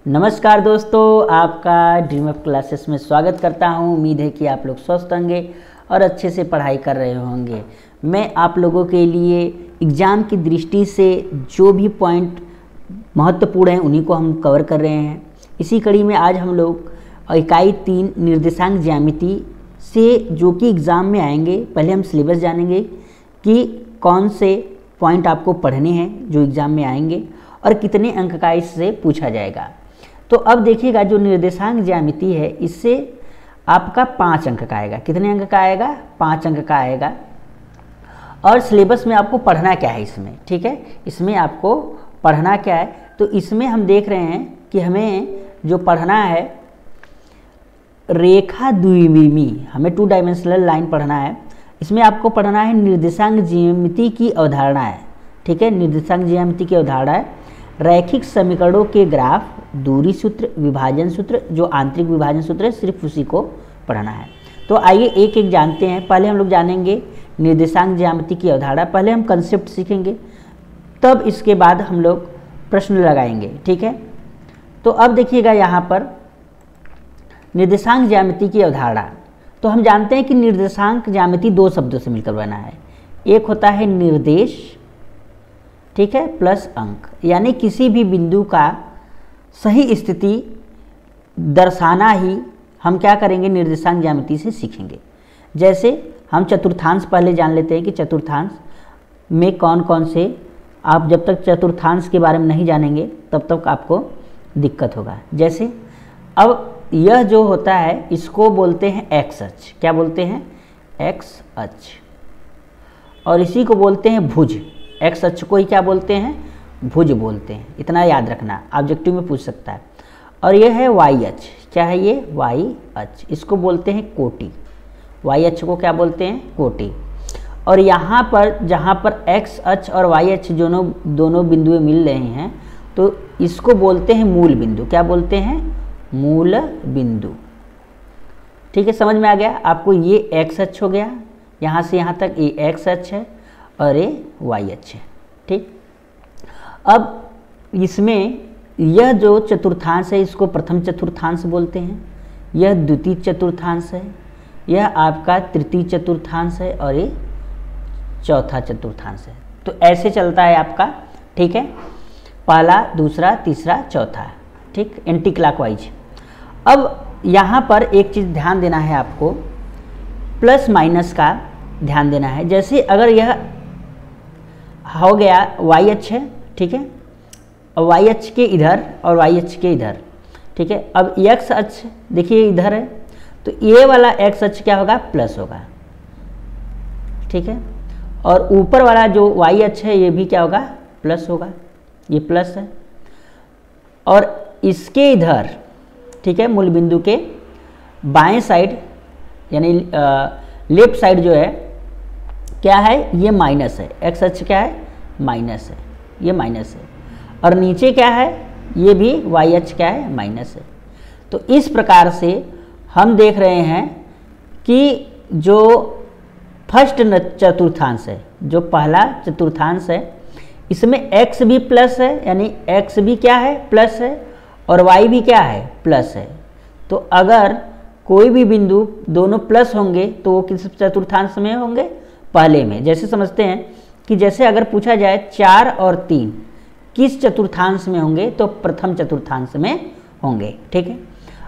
नमस्कार दोस्तों, आपका ड्रीम अप क्लासेस में स्वागत करता हूं। उम्मीद है कि आप लोग स्वस्थ होंगे और अच्छे से पढ़ाई कर रहे होंगे। मैं आप लोगों के लिए एग्ज़ाम की दृष्टि से जो भी पॉइंट महत्वपूर्ण हैं उन्हीं को हम कवर कर रहे हैं। इसी कड़ी में आज हम लोग इकाई 3 निर्देशांक ज्यामिति से जो कि एग्ज़ाम में आएंगे, पहले हम सिलेबस जानेंगे कि कौन से पॉइंट आपको पढ़ने हैं जो एग्ज़ाम में आएंगे और कितने अंक का इससे पूछा जाएगा। तो अब देखिएगा, जो निर्देशांक ज्यामिति है इससे आपका 5 अंक का आएगा। कितने अंक का आएगा? 5 अंक का आएगा। और सिलेबस में आपको पढ़ना क्या है इसमें, ठीक है, इसमें आपको पढ़ना क्या है, तो इसमें हम देख रहे हैं कि हमें जो पढ़ना है रेखा द्विविमी, हमें 2 डायमेंशनल लाइन पढ़ना है। इसमें आपको पढ़ना है निर्देशांक ज्यामिति की अवधारणा है, ठीक है, निर्देशांक ज्यामिति की अवधारणा है, रैखिक समीकरणों के ग्राफ, दूरी सूत्र, विभाजन सूत्र, जो आंतरिक विभाजन सूत्र है सिर्फ उसी को पढ़ना है। तो आइए एक एक जानते हैं। पहले हम लोग जानेंगे निर्देशांक ज्यामिति की अवधारणा, पहले हम कंसेप्ट सीखेंगे, तब इसके बाद हम लोग प्रश्न लगाएंगे, ठीक है। तो अब देखिएगा यहाँ पर निर्देशांक ज्यामिति की अवधारणा। तो हम जानते हैं कि निर्देशांक ज्यामिति 2 शब्दों से मिलकर बना है। एक होता है निर्देश, ठीक है, प्लस अंक, यानी किसी भी बिंदु का सही स्थिति दर्शाना ही हम क्या करेंगे, निर्देशांक ज्यामिति से सीखेंगे। जैसे हम चतुर्थांश पहले जान लेते हैं कि चतुर्थांश में कौन कौन से, आप जब तक चतुर्थांश के बारे में नहीं जानेंगे तब तक आपको दिक्कत होगा। जैसे अब यह जो होता है इसको बोलते हैं एक्स अक्ष। क्या बोलते हैं? एक्स अक्ष। और इसी को बोलते हैं भुज। एक्स अक्ष को ही क्या बोलते हैं? भुज बोलते हैं। इतना याद रखना, ऑब्जेक्टिव में पूछ सकता है। और यह है वाई अक्ष। क्या है ये? वाई अक्ष। इसको बोलते हैं कोटि। वाई अक्ष को क्या बोलते हैं? कोटि। और यहाँ पर जहाँ पर एक्स अक्ष और वाई अक्ष दोनों बिंदुएं मिल रहे हैं तो इसको बोलते हैं मूल बिंदु। क्या बोलते हैं? मूल बिंदु। ठीक है, समझ में आ गया आपको। ये एक्स अक्ष हो गया, यहाँ से यहाँ तक ये एक्स अक्ष है और ये वाई अक्ष है, ठीक। अब इसमें यह जो चतुर्थांश है इसको प्रथम चतुर्थांश बोलते हैं, यह द्वितीय चतुर्थांश है, यह आपका तृतीय चतुर्थांश है और ये चौथा चतुर्थांश है। तो ऐसे चलता है आपका, ठीक है, पहला, दूसरा, तीसरा, चौथा, ठीक, एंटी क्लॉकवाइज। अब यहाँ पर एक चीज़ ध्यान देना है आपको, प्लस माइनस का ध्यान देना है। जैसे अगर यह हो गया वाई अक्ष है, ठीक है, और वाई अक्ष के इधर और वाई अक्ष के इधर, ठीक है। अब एक्स अक्ष देखिए इधर है, तो ये वाला एक्स अक्ष क्या होगा? प्लस होगा, ठीक है। और ऊपर वाला जो वाई अक्ष है ये भी क्या होगा? प्लस होगा, ये प्लस है। और इसके इधर, ठीक है, मूल बिंदु के बाएं साइड यानी लेफ्ट साइड जो है क्या है? ये माइनस है। एक्स अक्ष क्या है? माइनस है, ये माइनस है। और नीचे क्या है? ये भी वाई अक्ष क्या है? माइनस है। तो इस प्रकार से हम देख रहे हैं कि जो फर्स्ट चतुर्थांश है, जो पहला चतुर्थांश है, इसमें x भी प्लस है, यानी x भी क्या है? प्लस है, और y भी क्या है? प्लस है। तो अगर कोई भी बिंदु दोनों प्लस होंगे तो वो किस चतुर्थांश में होंगे? पहले में। जैसे समझते हैं कि जैसे अगर पूछा जाए 4 और 3 किस चतुर्थांश में होंगे, तो प्रथम चतुर्थांश में होंगे, ठीक है।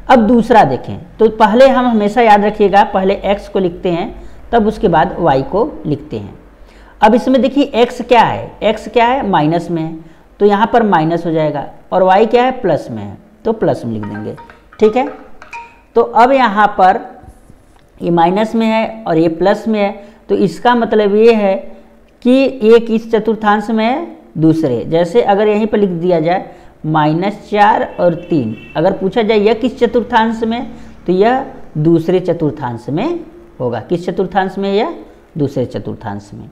अब दूसरा देखें, तो पहले हम हमेशा याद रखिएगा, पहले x को लिखते हैं तब उसके बाद y को लिखते हैं। अब इसमें देखिए x क्या है? x क्या है? माइनस में है, तो यहाँ पर माइनस हो जाएगा, और y क्या है? प्लस में है, तो प्लस में लिख देंगे, ठीक है। तो अब यहाँ पर ये माइनस में है और ये प्लस में है, तो इसका मतलब ये है कि ये किस चतुर्थांश में है? दूसरे। जैसे अगर यहीं पर लिख दिया जाए -4 और 3, अगर पूछा जाए यह किस चतुर्थांश में, तो यह दूसरे चतुर्थांश में होगा। किस चतुर्थांश में? यह दूसरे चतुर्थांश में।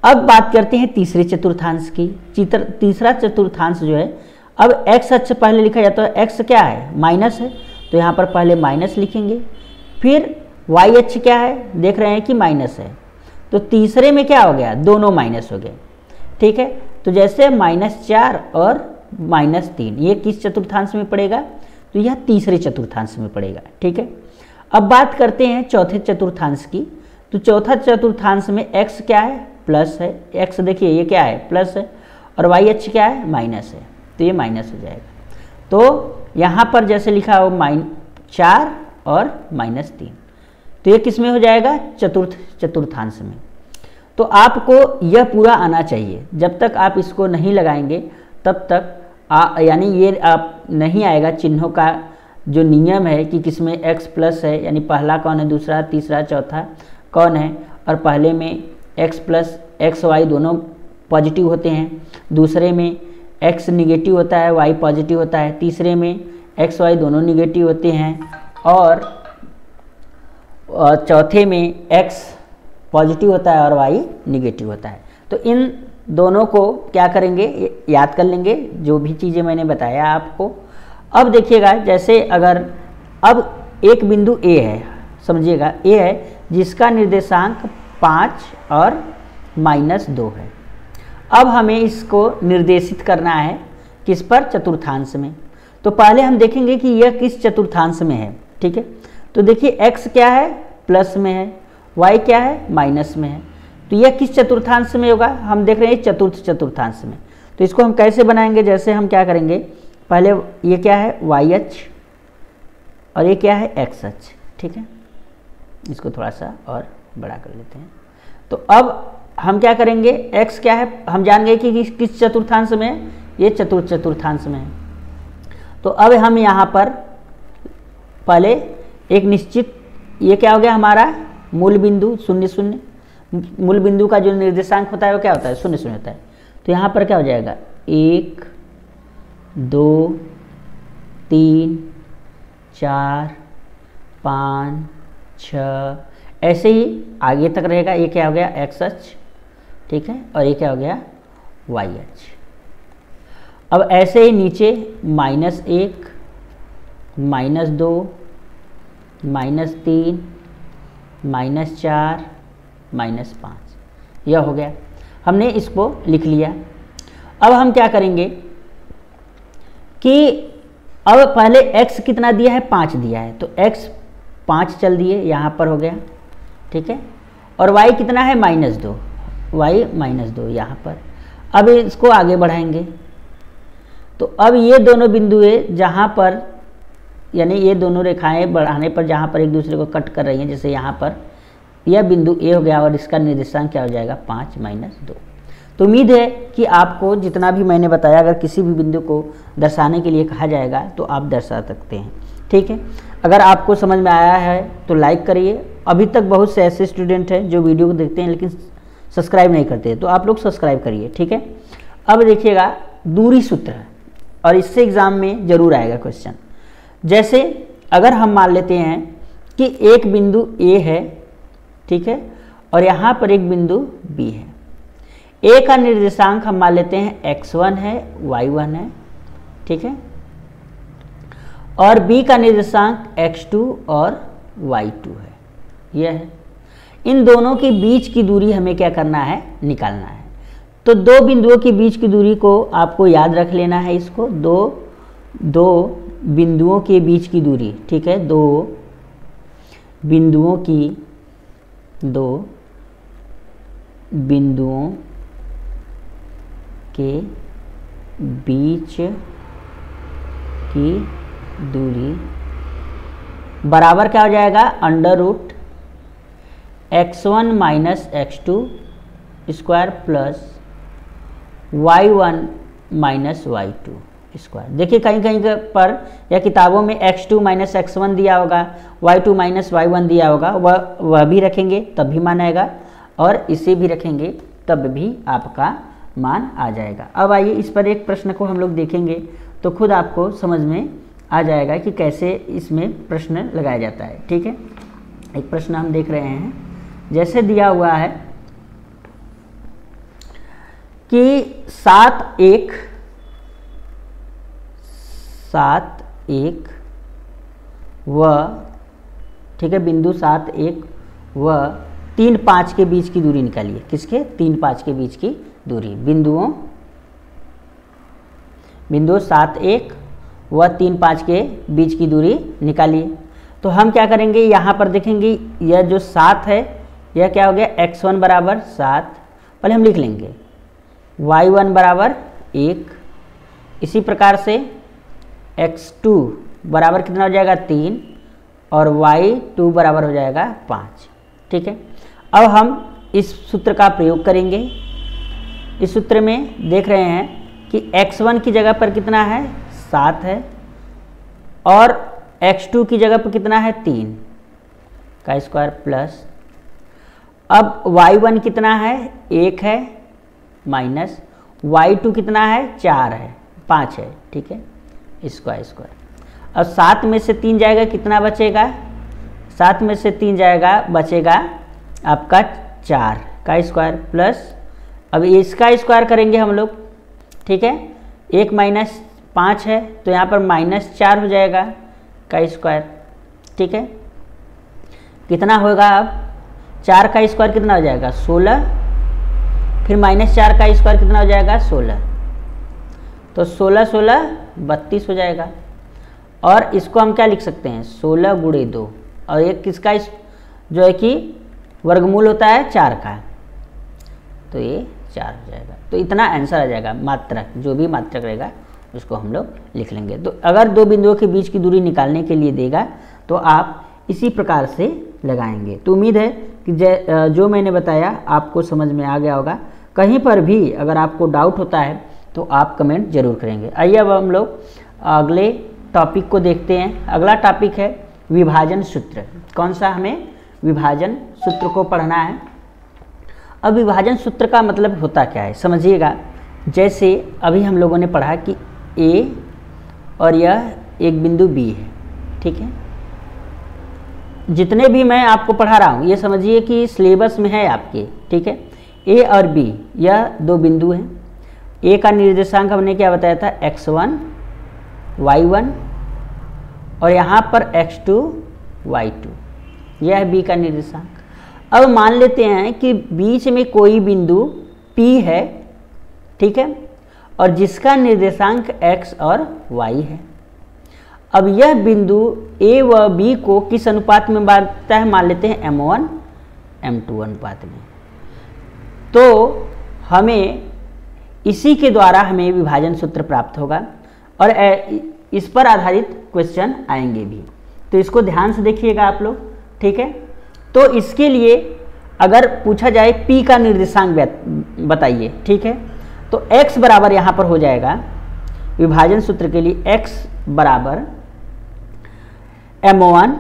अब बात करते हैं तीसरे चतुर्थांश की। तीसरा चतुर्थांश जो है, अब एक्स अक्ष पहले लिखा जाता है, एक्स क्या है? माइनस है, तो यहाँ पर पहले माइनस लिखेंगे। फिर वाई अक्ष क्या है? देख रहे हैं कि माइनस है, तो तीसरे में क्या हो गया? दोनों माइनस हो गए, ठीक है। तो जैसे -4 और -3, ये किस चतुर्थांश में पड़ेगा? तो यह तीसरे चतुर्थांश में पड़ेगा। ठीक है, अब बात करते हैं चौथे चतुर्थांश की। तो चौथा चतुर्थांश में x क्या है? प्लस है। x देखिए ये क्या है? प्लस है, और y अक्ष क्या है? माइनस है, तो ये माइनस हो जाएगा। तो यहाँ पर जैसे लिखा हो -4 और -3, तो ये किस में हो जाएगा? चतुर्थांश में। तो आपको यह पूरा आना चाहिए। जब तक आप इसको नहीं लगाएंगे तब तक यानी ये आप नहीं आएगा चिन्हों का जो नियम है कि किसमें x प्लस है, यानी पहला कौन है, दूसरा, तीसरा, चौथा कौन है, और पहले में x प्लस एक्स वाई दोनों पॉजिटिव होते हैं, दूसरे में x निगेटिव होता है, y पॉजिटिव होता है, तीसरे में x y दोनों निगेटिव होते हैं, और चौथे में x पॉजिटिव होता है और y निगेटिव होता है। तो इन दोनों को क्या करेंगे? याद कर लेंगे जो भी चीज़ें मैंने बताया आपको। अब देखिएगा, जैसे अगर अब एक बिंदु A है, समझिएगा A है जिसका निर्देशांक 5 और -2 है। अब हमें इसको निर्देशित करना है किस पर? चतुर्थांश में। तो पहले हम देखेंगे कि यह किस चतुर्थांश में है। ठीक है, तो देखिए x क्या है? प्लस में है, y क्या है? माइनस में है। तो यह किस चतुर्थांश में होगा? हम देख रहे हैं चतुर्थ चतुर्थांश में। तो इसको हम कैसे बनाएंगे? जैसे हम क्या करेंगे, पहले ये क्या है? y अक्ष, और ये क्या है? x अक्ष। ठीक है, इसको थोड़ा सा और बड़ा कर लेते हैं। तो अब हम क्या करेंगे? x क्या है? हम जान गए कि किस चतुर्थांश में है? ये चतुर्थांश में है। तो अब हम यहाँ पर पहले एक निश्चित, ये क्या हो गया हमारा? मूल बिंदु 0 0। मूल बिंदु का जो निर्देशांक होता है वो क्या होता है? 0 0 होता है। तो यहाँ पर क्या हो जाएगा? 1 2 3 4 5 6, ऐसे ही आगे तक रहेगा। ये क्या हो गया? x अक्ष। ठीक है, और ये क्या हो गया? y अक्ष। अब ऐसे ही नीचे -1 -2 -3 -4 -5, यह हो गया। हमने इसको लिख लिया। अब हम क्या करेंगे कि अब पहले x कितना दिया है? 5 दिया है, तो x 5 चल दिए, यहाँ पर हो गया। ठीक है, और y कितना है? -2, y -2 यहाँ पर। अब इसको आगे बढ़ाएंगे। तो अब ये दोनों बिंदुएं जहाँ पर, यानी ये दोनों रेखाएं बढ़ाने पर जहाँ पर एक दूसरे को कट कर रही हैं, जैसे यहाँ पर यह बिंदु A हो गया और इसका निर्देशांक क्या हो जाएगा? 5 -2। तो उम्मीद है कि आपको जितना भी मैंने बताया, अगर किसी भी बिंदु को दर्शाने के लिए कहा जाएगा तो आप दर्शा सकते हैं। ठीक है, अगर आपको समझ में आया है तो लाइक करिए। अभी तक बहुत से ऐसे स्टूडेंट हैं जो वीडियो को देखते हैं लेकिन सब्सक्राइब नहीं करते, तो आप लोग सब्सक्राइब करिए। ठीक है, अब देखिएगा दूरी सूत्र, और इससे एग्ज़ाम में ज़रूर आएगा क्वेश्चन। जैसे अगर हम मान लेते हैं कि एक बिंदु A है, ठीक है, और यहाँ पर एक बिंदु B है। A का निर्देशांक हम मान लेते हैं x1 है, y1 है। ठीक है, और B का निर्देशांक x2 और y2 है। यह है, इन दोनों के बीच की दूरी हमें क्या करना है? निकालना है। तो दो बिंदुओं के बीच की दूरी को आपको याद रख लेना है। इसको दो बिंदुओं के बीच की दूरी, ठीक है, दो बिंदुओं के बीच की दूरी बराबर क्या हो जाएगा? √x1 - x2 square plus y1 - y2 square. देखिए कहीं कहीं पर या किताबों में x2 - x1 दिया होगा, y2 - y1 दिया होगा, वह भी रखेंगे तब भी मान आएगा, और इसे भी रखेंगे तब भी आपका मान आ जाएगा। अब आइए इस पर एक प्रश्न को हम लोग देखेंगे तो खुद आपको समझ में आ जाएगा कि कैसे इसमें प्रश्न लगाया जाता है। ठीक है, एक प्रश्न हम देख रहे हैं, जैसे दिया हुआ है कि 7 1 व, ठीक है, बिंदु 7 1 व 3 5 के बीच की दूरी निकालिए। किसके? 3 5 के बीच की दूरी। बिंदु 7 1 व 3 5 के बीच की दूरी निकालिए। तो हम क्या करेंगे, यहाँ पर देखेंगे यह जो 7 है यह क्या हो गया, x1 बराबर 7, पहले हम लिख लेंगे y1 बराबर 1, इसी प्रकार से x2 बराबर कितना हो जाएगा 3 और y2 बराबर हो जाएगा 5। ठीक है, अब हम इस सूत्र का प्रयोग करेंगे। इस सूत्र में देख रहे हैं कि x1 की जगह पर कितना है 7 है और x2 की जगह पर कितना है 3 का स्क्वायर प्लस, अब y1 कितना है 1 है माइनस y2 कितना है 4 है 5 है। ठीक है, इसका स्क्वायर, अब 7 में से 3 जाएगा कितना बचेगा, 7 में से 3 जाएगा बचेगा आपका 4 का स्क्वायर प्लस, अब इसका स्क्वायर करेंगे हम लोग। ठीक है, 1 माइनस 5 है तो यहाँ पर -4 हो जाएगा का स्क्वायर। ठीक है, कितना होगा, अब 4 का स्क्वायर कितना हो जाएगा 16, फिर -4 का स्क्वायर कितना हो जाएगा 16, तो 16 16 32 हो जाएगा। और इसको हम क्या लिख सकते हैं 16 गुणे 2, और एक किसका जो है कि वर्गमूल होता है 4 का, तो ये 4 हो जाएगा। तो इतना आंसर आ जाएगा, मात्रक जो भी मात्रक रहेगा उसको हम लोग लिख लेंगे। तो अगर दो बिंदुओं के बीच की दूरी निकालने के लिए देगा तो आप इसी प्रकार से लगाएंगे। तो उम्मीद है कि जो मैंने बताया आपको समझ में आ गया होगा। कहीं पर भी अगर आपको डाउट होता है तो आप कमेंट जरूर करेंगे। आइए अब हम लोग अगले टॉपिक को देखते हैं। अगला टॉपिक है विभाजन सूत्र। कौन सा, हमें विभाजन सूत्र को पढ़ना है। अब विभाजन सूत्र का मतलब होता क्या है समझिएगा। जैसे अभी हम लोगों ने पढ़ा कि A और यह एक बिंदु B है। ठीक है, जितने भी मैं आपको पढ़ा रहा हूँ ये समझिए कि सिलेबस में है आपके। ठीक है, A और B यह दो बिंदु हैं। A का निर्देशांक हमने क्या बताया था x1 y1 और यहाँ पर x2 y2, यह है B का निर्देशांक। अब मान लेते हैं कि बीच में कोई बिंदु P है, ठीक है, और जिसका निर्देशांक x और y है। अब यह बिंदु A व B को किस अनुपात में बांटता है, मान लेते हैं m1 m2 अनुपात में। तो हमें इसी के द्वारा हमें विभाजन सूत्र प्राप्त होगा और इस पर आधारित क्वेश्चन आएंगे भी। तो इसको ध्यान से देखिएगा आप लोग। ठीक है, तो इसके लिए अगर पूछा जाए P का निर्देशांक बताइए। ठीक है, तो x बराबर यहाँ पर हो जाएगा विभाजन सूत्र के लिए x बराबर m1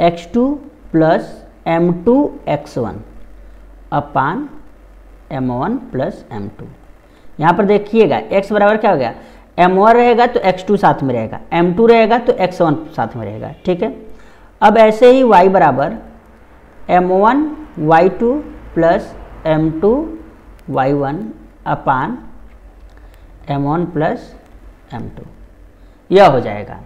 x2 plus m2 x1 अपान m1 प्लस m2। यहाँ पर देखिएगा x बराबर क्या हो गया, m1 रहेगा तो x2 साथ में रहेगा, m2 रहेगा तो x1 साथ में रहेगा। ठीक है, अब ऐसे ही y बराबर m1 y2 plus m2 y1 अपान m1 प्लस m2, यह हो जाएगा।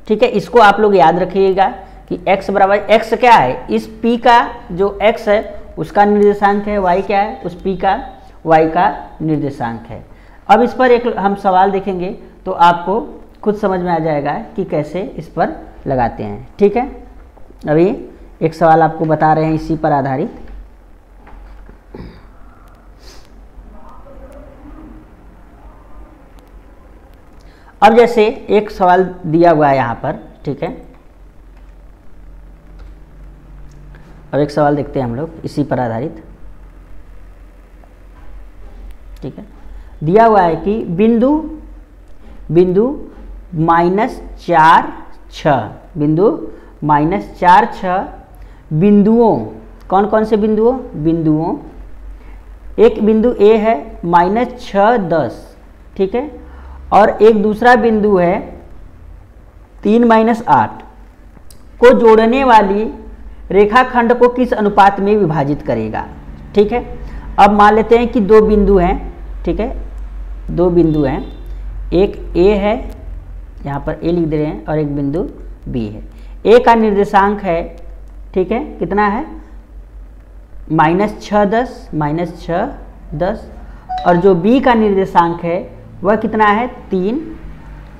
ठीक है, इसको आप लोग याद रखिएगा कि x बराबर, x क्या है, इस p का जो x है उसका निर्देशांक है, y क्या है, उस p का y का निर्देशांक है। अब इस पर एक हम सवाल देखेंगे तो आपको खुद समझ में आ जाएगा कि कैसे इस पर लगाते हैं। ठीक है, अभी एक सवाल आपको बता रहे हैं इसी पर आधारित। अब जैसे एक सवाल दिया हुआ है यहाँ पर। ठीक है, अब एक सवाल देखते हैं हम लोग इसी पर आधारित। ठीक है, दिया हुआ है कि बिंदु -4 6 बिंदु -4 6 बिंदुओं, कौन कौन से बिंदुओं, एक बिंदु A है -6 10। ठीक है, और एक दूसरा बिंदु है 3 -8 को जोड़ने वाली रेखाखंड को किस अनुपात में विभाजित करेगा। ठीक है, अब मान लेते हैं कि दो बिंदु हैं। ठीक है, दो बिंदु हैं, एक A है, यहाँ पर A लिख दे रहे हैं, और एक बिंदु B है। A का निर्देशांक है, ठीक है, कितना है -6 10 -6 10, और जो B का निर्देशांक है वह कितना है 3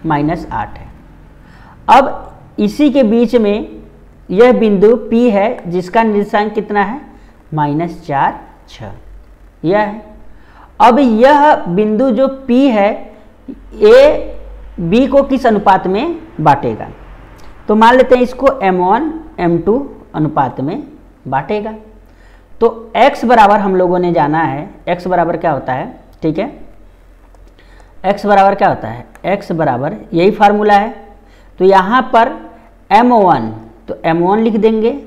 - 8 है। अब इसी के बीच में यह बिंदु P है जिसका निर्देशांक कितना है -4 6, यह है। अब यह बिंदु जो P है A B को किस अनुपात में बांटेगा, तो मान लेते हैं इसको M1 M2 अनुपात में बांटेगा। तो x बराबर हम लोगों ने जाना है, x बराबर क्या होता है, ठीक है, x बराबर क्या होता है, x बराबर यही फार्मूला है। तो यहाँ पर M1 तो M1 लिख देंगे,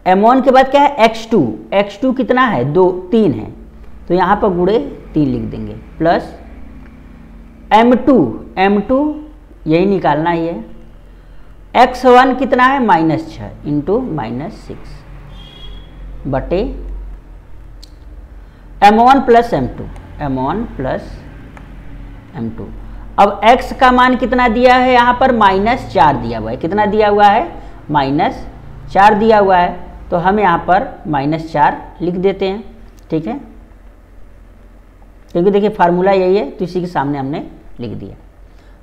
M1 के बाद क्या है x2, x2 कितना है 3 है, तो यहाँ पर गुणे 3 लिख देंगे, प्लस M2 यही निकालना ही है, x1 कितना है -6 इंटू -6 बटे M1 प्लस M2। अब x का मान कितना दिया है, यहाँ पर -4 दिया हुआ है, कितना दिया हुआ है -4 दिया हुआ है, तो हम यहाँ पर -4 लिख देते हैं, ठीक है, क्योंकि देखिए फार्मूला यही है तो इसी के सामने हमने लिख दिया।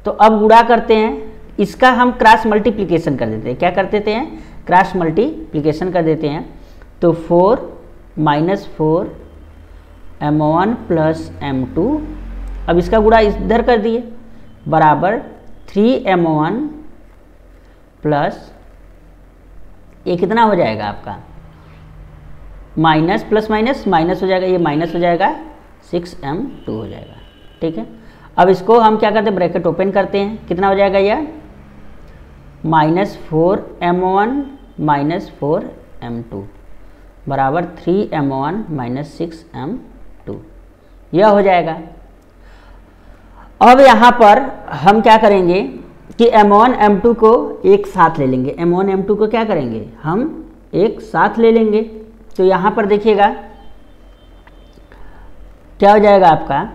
तो अब गुणा करते हैं, इसका हम क्रॉस मल्टीप्लिकेशन कर देते हैं, क्या कर देते हैं क्रॉस मल्टीप्लिकेशन कर देते हैं। तो 4 -4 M1 प्लस M2, अब इसका गुणा इधर कर दिए, बराबर 3M1 प्लस ये कितना हो जाएगा आपका माइनस प्लस माइनस माइनस हो जाएगा, ये माइनस हो जाएगा 6M2 हो जाएगा, ठीक है। अब इसको हम क्या करते हैं ब्रैकेट ओपन करते हैं, कितना हो जाएगा यह -4M1 -4M2 बराबर 3M1 -6M2, यह हो जाएगा। अब यहाँ पर हम क्या करेंगे कि M1 M2 को एक साथ ले लेंगे, M1 M2 को क्या करेंगे हम एक साथ ले लेंगे। तो यहाँ पर देखिएगा क्या हो जाएगा आपका,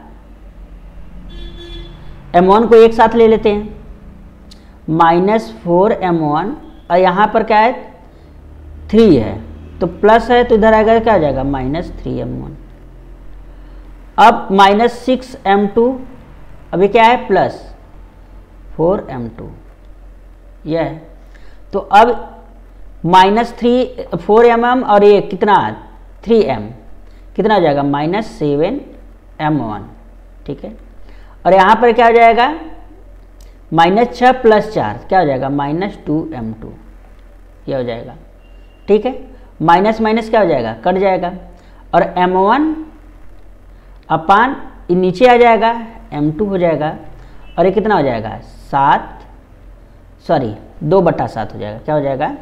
M1 को एक साथ ले लेते हैं -4M1 और यहाँ पर क्या है 3 है तो प्लस है तो इधर आएगा क्या हो जाएगा -3M1। अब -6M2, अभी क्या है प्लस 4M2, यह है। तो अब -4M और ये कितना 3M, कितना हो जाएगा -7M1, ठीक है। और यहाँ पर क्या हो जाएगा -6 + 4 क्या हो जाएगा -2M2, यह हो जाएगा, ठीक है। माइनस माइनस क्या हो जाएगा कट जाएगा, और M1 अपान नीचे आ जाएगा M2 हो जाएगा, और ये कितना हो जाएगा 2/7 हो जाएगा, क्या हो जाएगा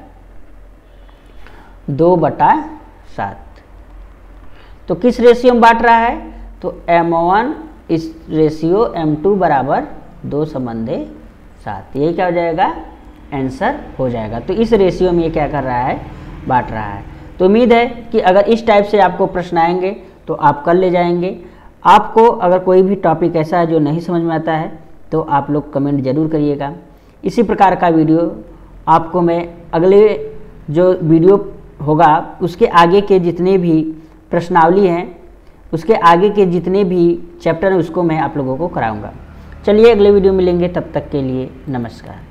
2/7। तो किस रेशियो में बांट रहा है, तो M1 इस रेशियो M2 बराबर 2/7, ये क्या हो जाएगा आंसर हो जाएगा। तो इस रेशियो में ये क्या कर रहा है बांट रहा है। तो उम्मीद है कि अगर इस टाइप से आपको प्रश्न आएंगे तो आप कर ले जाएंगे। आपको अगर कोई भी टॉपिक ऐसा है जो नहीं समझ में आता है तो आप लोग कमेंट ज़रूर करिएगा। इसी प्रकार का वीडियो आपको मैं अगले जो वीडियो होगा उसके आगे के जितने भी प्रश्नावली हैं, उसके आगे के जितने भी चैप्टर हैं उसको मैं आप लोगों को कराऊंगा। चलिए अगले वीडियो मिलेंगे, तब तक के लिए नमस्कार।